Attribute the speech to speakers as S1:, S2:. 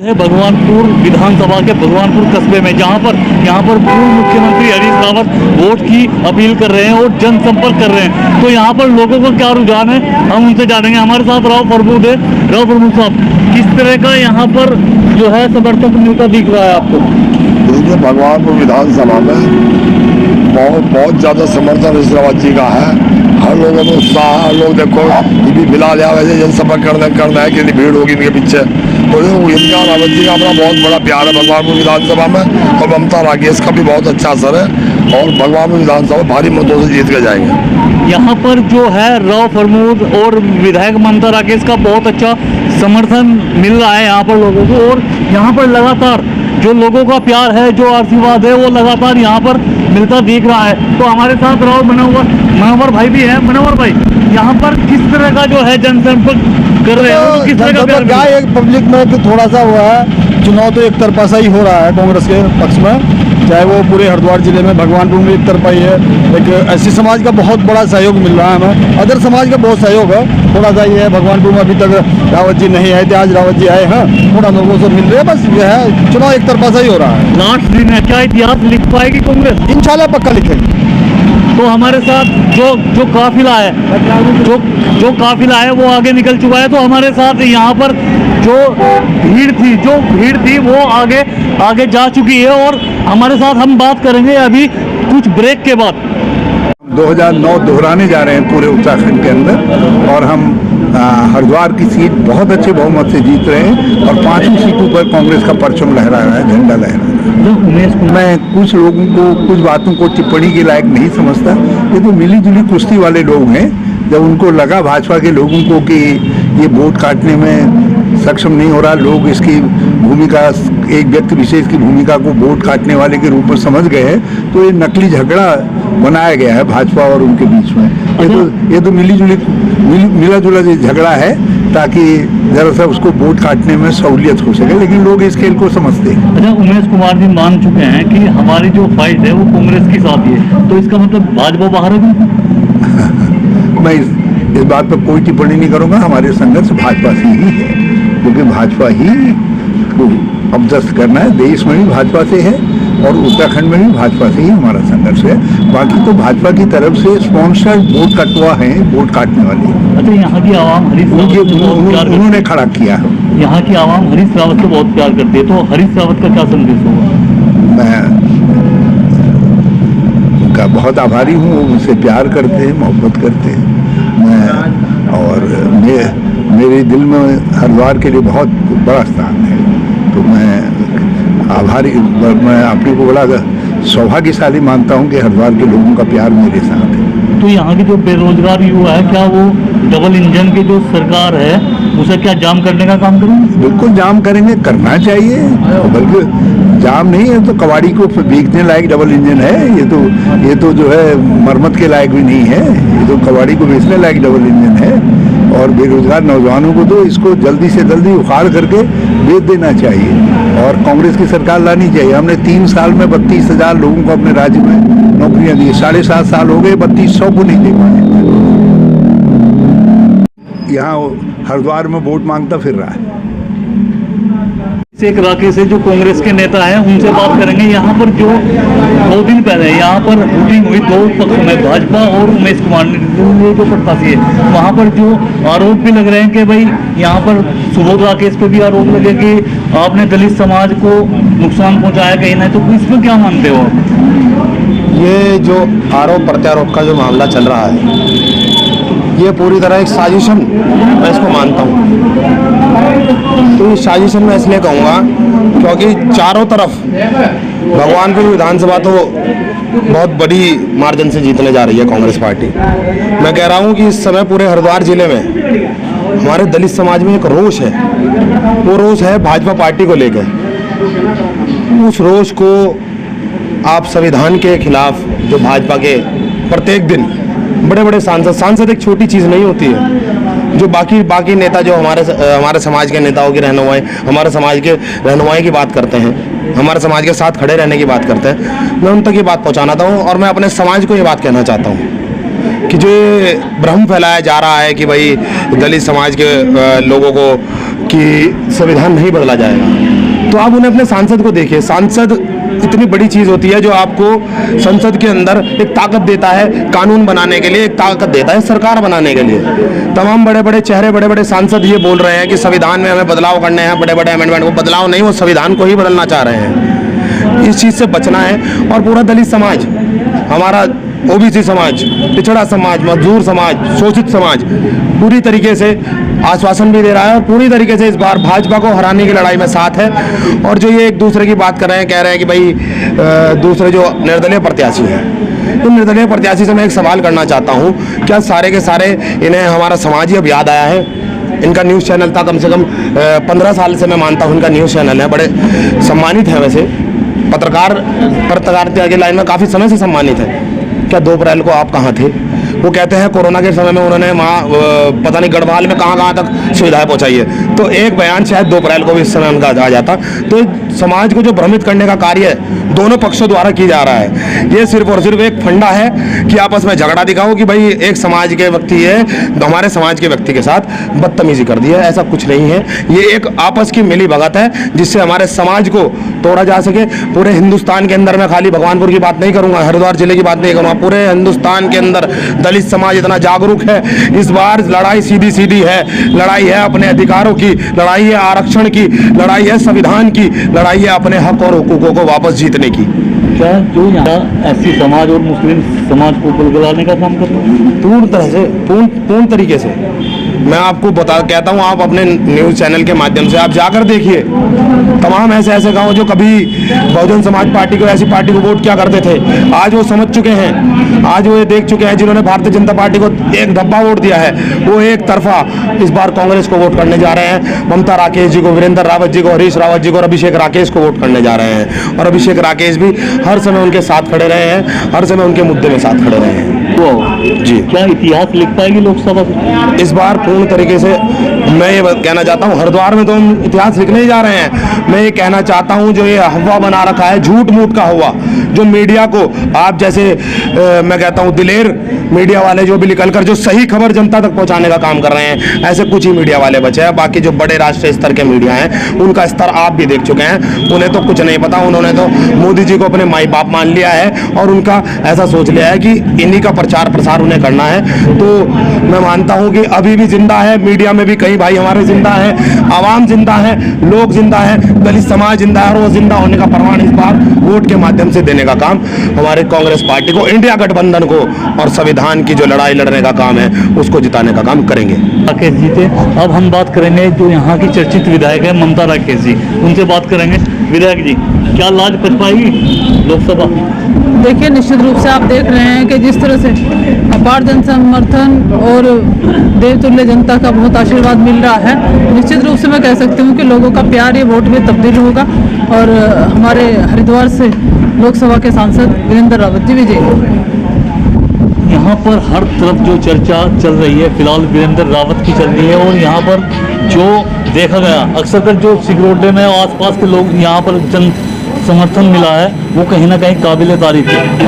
S1: है भगवानपुर विधानसभा के भगवानपुर कस्बे में, यहाँ पर पूर्व मुख्यमंत्री हरीश रावत वोट की अपील कर रहे हैं और जनसंपर्क कर रहे हैं। तो यहाँ पर लोगों का क्या रुझान है, हम उनसे जानेंगे। हमारे साथ राव प्रमोद है। राव प्रमोद साहब, किस तरह का यहाँ पर जो है समर्थन मिलता दिख रहा है आपको?
S2: देखिए, भगवानपुर विधानसभा में बहुत ज़्यादा समर्थन हरीश रावत जी का है। हर लोगों में उत्साह है। हर लोग देखो ये भी बिलाल यादव वैसे जनसंपर्क करना है कि भीड़ होगी इनके पीछे। तो इनका रावत जी का अपना बहुत बड़ा प्यार है भगवानपुर विधानसभा में, और ममता राकेश का भी बहुत अच्छा असर है, और भगवानपुर विधानसभा भारी मतों से जीत के जाएंगे।
S1: यहाँ पर जो है राव प्रमोद और विधायक ममता राकेश का बहुत अच्छा समर्थन मिल रहा है यहाँ पर लोगों को, और यहाँ पर लगातार जो लोगों का प्यार है, जो आशीर्वाद है, वो लगातार यहाँ पर मिलता दिख रहा है। तो हमारे साथ राव मनोहर भाई भी है। मनोहर भाई, यहाँ पर किस तरह का जो है जनसंपर्क कर रहे हैं? किस तरह का
S3: क्या एक पब्लिक में तो थोड़ा सा हुआ है, चुनाव तो एक तरफा सा ही हो रहा है कांग्रेस के पक्ष में, चाहे वो पूरे हरिद्वार जिले में भगवानपुर में एक तरफा ही है। एक एससी समाज का बहुत बड़ा सहयोग मिल रहा है हमें, अदर समाज का बहुत सहयोग है। थोड़ा सा ये है, भगवानपुर में अभी तक रावत जी नहीं आए थे, आज रावत जी आए हैं, थोड़ा लोगों से मिल रहे हैं। बस ये है, चुनाव एक तरफा सा ही हो रहा है।
S1: लास्ट दिन है, क्या इतिहास लिख पाएगी कांग्रेस?
S3: इंशाल्लाह पक्का लिखेंगे।
S1: तो हमारे साथ जो काफिला है, जो काफिला है वो आगे निकल चुका है। तो हमारे साथ यहाँ पर जो भीड़ थी वो आगे जा चुकी है, और हमारे साथ हम बात करेंगे अभी कुछ ब्रेक के बाद।
S4: 2009 दोहराने जा रहे हैं पूरे उत्तराखंड के अंदर, और हम हरिद्वार की सीट बहुत अच्छे बहुमत से जीत रहे हैं, और 5 सीटों पर कांग्रेस का परचम लहरा रहा है, झंडा लहरा रहा है। मैं कुछ लोगों को कुछ बातों को टिप्पणी के लायक नहीं समझता। ये तो मिली जुली कुश्ती वाले लोग हैं। जब उनको लगा भाजपा के लोगों को कि ये वोट काटने में सक्षम नहीं हो रहा, लोग इसकी भूमिका, एक व्यक्ति विशेष की भूमिका को वोट काटने वाले के रूप में समझ गए हैं, तो ये नकली झगड़ा बनाया गया है भाजपा और उनके बीच में। ये तो मिला जुला झगड़ा है, ताकि जरा सा उसको वोट काटने में सहूलियत हो सके, लेकिन लोग इस खेल को समझते हैं।
S1: अच्छा, उमेश कुमार जी मान चुके हैं कि हमारी जो फाइट है वो कांग्रेस के साथ ही है, तो इसका मतलब भाजपा बाहर है?
S4: मैं इस बात पर कोई टिप्पणी नहीं करूंगा। हमारे संघर्ष भाजपा से ही है, क्योंकि भाजपा ही को अभ्यस्त करना है। देश में भी भाजपा से है, और उत्तराखंड में भी भाजपा से ही हमारा संघर्ष है। बाकी तो भाजपा की तरफ से स्पॉन्सर्ड वोट कटवा है, वोट काटने वाले।
S1: अच्छा, यहाँ की आवाम
S4: उन्होंने खड़ा किया है।
S1: यहाँ की आवाम हरीश रावत को बहुत प्यार करती है, तो हरीश रावत का क्या संदेश होगा?
S4: मैं उनका बहुत आभारी हूँ, वो मुझसे प्यार करते हैं, मोहब्बत करते हैं। मेरे दिल में हरिद्वार के लिए बहुत बड़ा स्थान है, तो मैं आभारी, मैं अपने को बड़ा सौभाग्यशाली मानता हूँ कि हरिद्वार के लोगों का प्यार मेरे साथ है।
S1: तो यहाँ की जो बेरोजगार युवा है, क्या वो डबल इंजन की जो सरकार है उसे क्या जाम करने का काम करेंगे?
S4: बिल्कुल जाम करेंगे, करना चाहिए। बल्कि जाम नहीं है तो कबाड़ी को बेचने लायक डबल इंजन है। ये तो जो है मरम्मत के लायक भी नहीं है, ये तो कबाड़ी को बेचने लायक डबल इंजन है। और बेरोजगार नौजवानों को तो इसको जल्दी से जल्दी उखाड़ करके बेच देना चाहिए, और कांग्रेस की सरकार लानी चाहिए। हमने 3 साल में 32,000 लोगों को अपने राज्य में नौकरियां दी। 7.5 साल हो गए, 3200 को नहीं दे पाए। यहाँ हरिद्वार में वोट मांगता फिर रहा है।
S1: एक राकेश है जो कांग्रेस के नेता हैं, उनसे बात करेंगे। यहाँ पर जो 2 दिन पहले यहाँ पर वोटिंग हुई 2 पक्षों में, भाजपा और उमेश कुमार ने जो प्रत्याशी है, वहाँ पर जो आरोप भी लग रहे हैं कि भाई यहाँ पर सुबोध राकेश पे भी आरोप लगे कि आपने दलित समाज को नुकसान पहुँचाया कहीं ना, तो इसमें क्या मानते हो आप?
S3: ये जो आरोप प्रत्यारोप का जो मामला चल रहा है, ये पूरी तरह एक साजिशन मैं इसको मानता हूँ। तो इस साजिशन में इसलिए कहूँगा क्योंकि चारों तरफ भगवानपुर विधानसभा तो बहुत बड़ी मार्जिन से जीतने जा रही है कांग्रेस पार्टी। मैं कह रहा हूँ कि इस समय पूरे हरिद्वार जिले में हमारे दलित समाज में एक रोष है। वो रोष है भाजपा पार्टी को लेकर। उस रोष को आप संविधान के खिलाफ, जो भाजपा के प्रत्येक दिन बड़े बड़े सांसद एक छोटी चीज़ नहीं होती है, जो बाकी नेता जो हमारे समाज के नेताओं की रहनुमाई, हमारे समाज के रहनुमाई की बात करते हैं, हमारे समाज के साथ खड़े रहने की बात करते हैं, मैं उन तक ये बात पहुंचाना चाहता हूँ। और मैं अपने समाज को ये बात कहना चाहता हूँ कि जो भ्रम फैलाया जा रहा है कि भाई दलित समाज के लोगों को कि संविधान नहीं बदला जाएगा, तो आप उन्हें अपने सांसद को देखिए। सांसद इतनी बड़ी चीज़ होती है जो आपको संसद के अंदर एक ताकत देता है कानून बनाने के लिए, एक ताकत देता है सरकार बनाने के लिए। तमाम बड़े बड़े चेहरे, बड़े बड़े सांसद ये बोल रहे हैं कि संविधान में हमें बदलाव करने हैं, बड़े बड़े अमेंडमेंट को। बदलाव नहीं, वो संविधान को ही बदलना चाह रहे हैं। इस चीज़ से बचना है। और पूरा दलित समाज, हमारा ओबीसी समाज, पिछड़ा समाज, मजदूर समाज, शोषित समाज पूरी तरीके से आश्वासन भी दे रहा है और पूरी तरीके से इस बार भाजपा को हराने की लड़ाई में साथ है। और जो ये एक दूसरे की बात कर रहे हैं, कह रहे हैं कि भाई दूसरे जो निर्दलीय प्रत्याशी हैं, तो निर्दलीय प्रत्याशी से मैं एक सवाल करना चाहता हूँ, क्या सारे के सारे इन्हें हमारा समाज ही अब याद आया है? इनका न्यूज़ चैनल था, कम से कम 15 साल से मैं मानता हूँ इनका न्यूज़ चैनल है, बड़े सम्मानित हैं वैसे, पत्रकारिता के लाइन में काफ़ी समय से सम्मानित है। क्या 2 अप्रैल को आप कहाँ थे? वो कहते हैं कोरोना के समय में उन्होंने वहाँ पता नहीं गढ़वाल में कहाँ तक सुविधाएं पहुँचाई है। तो एक बयान शायद 2 अप्रैल को भी इस समय उनका आ जाता। तो समाज को जो भ्रमित करने का कार्य दोनों पक्षों द्वारा की जा रहा है, ये सिर्फ और सिर्फ एक फंडा है कि आपस में झगड़ा दिखाओ कि भाई एक समाज के व्यक्ति है तो हमारे समाज के व्यक्ति के साथ बदतमीजी कर दी है। ऐसा कुछ नहीं है, ये एक आपस की मिली भगत है जिससे हमारे समाज को तोड़ा जा सके। पूरे हिंदुस्तान के अंदर, मैं खाली भगवानपुर की बात नहीं करूँगा, हरिद्वार जिले की बात नहीं करूँगा, पूरे हिंदुस्तान के अंदर दलित समाज इतना जागरूक है। इस बार लड़ाई सीधी सीधी है, लड़ाई है अपने अधिकारों की, लड़ाई है आरक्षण की, लड़ाई है संविधान की, लड़ाई है अपने हक और हुकूकों को वापस जीतने की।
S1: क्या जो यहाँ एससी समाज और मुस्लिम समाज को बुलगुलाने का काम कर रहे हैं?
S3: पूर्ण तरह से, पूर्ण तरीके से मैं आपको कहता हूँ, आप अपने न्यूज़ चैनल के माध्यम से आप जाकर देखिए। तमाम ऐसे गांव जो कभी बहुजन समाज पार्टी को, ऐसी पार्टी को वोट किया करते थे, आज वो समझ चुके हैं, आज वो ये देख चुके हैं। जिन्होंने भारतीय जनता पार्टी को एक धब्बा वोट दिया है, वो एक तरफा इस बार कांग्रेस को वोट करने जा रहे हैं। ममता राकेश जी को, वीरेंद्र रावत जी को, हरीश रावत जी को और अभिषेक राकेश को वोट करने जा रहे हैं। और अभिषेक राकेश भी हर समय उनके साथ खड़े रहे हैं, हर समय उनके मुद्दे में साथ खड़े रहे हैं।
S1: जी, क्या इतिहास लिख पाएगी लोकसभा से?
S3: इस बार पूर्ण तरीके से मैं ये कहना चाहता हूँ, हरिद्वार में तो हम इतिहास लिखने ही जा रहे हैं। मैं ये कहना चाहता हूँ, जो ये हवा बना रखा है, झूठ मूठ का हुआ, जो मीडिया को आप जैसे मैं कहता हूँ दिलेर मीडिया वाले जो भी निकल कर जो सही खबर जनता तक पहुंचाने का काम कर रहे हैं, ऐसे कुछ ही मीडिया वाले बचे हैं। बाकी जो बड़े राष्ट्रीय स्तर के मीडिया हैं, उनका स्तर आप भी देख चुके हैं, उन्हें तो कुछ नहीं पता। उन्होंने तो मोदी जी को अपने माई बाप मान लिया है और उनका ऐसा सोच लिया है कि इन्हीं का प्रचार प्रसार उन्हें करना है। तो मैं मानता हूँ कि अभी भी जिंदा है, मीडिया में भी कई भाई हमारे जिंदा है, आवाम जिंदा है, लोग जिंदा है, दलित समाज जिंदा है। और वो जिंदा होने का प्रमाण इस बार वोट के माध्यम से देने का काम हमारे कांग्रेस पार्टी को, इंडिया गठबंधन को और संविधान की जो लड़ाई लड़ने का काम है उसको जिताने का काम करेंगे।
S1: राकेश जी थे। अब हम बात करेंगे जो यहाँ की चर्चित विधायक है ममता राकेश जी, उनसे बात करेंगे। विधायक जी, क्या लाज बच पाएगी लोकसभा?
S5: देखिए, निश्चित रूप से आप देख रहे हैं कि जिस तरह से अपार जन समर्थन और देवतुल्य जनता का बहुत आशीर्वाद मिल रहा है, निश्चित रूप से मैं कह सकती हूँ कि लोगों का प्यार ये वोट में तब्दील होगा और हमारे हरिद्वार से लोकसभा के सांसद वीरेंद्र रावत जी विजयी होंगे।
S1: यहाँ पर हर तरफ जो चर्चा चल रही है फिलहाल वीरेंद्र रावत की चल रही है और यहाँ पर जो देखा गया अक्सर कर जो सिगरोडे में आसपास के लोग यहाँ पर जन समर्थन मिला है वो कहीं ना कहीं काबिल तारीफ है।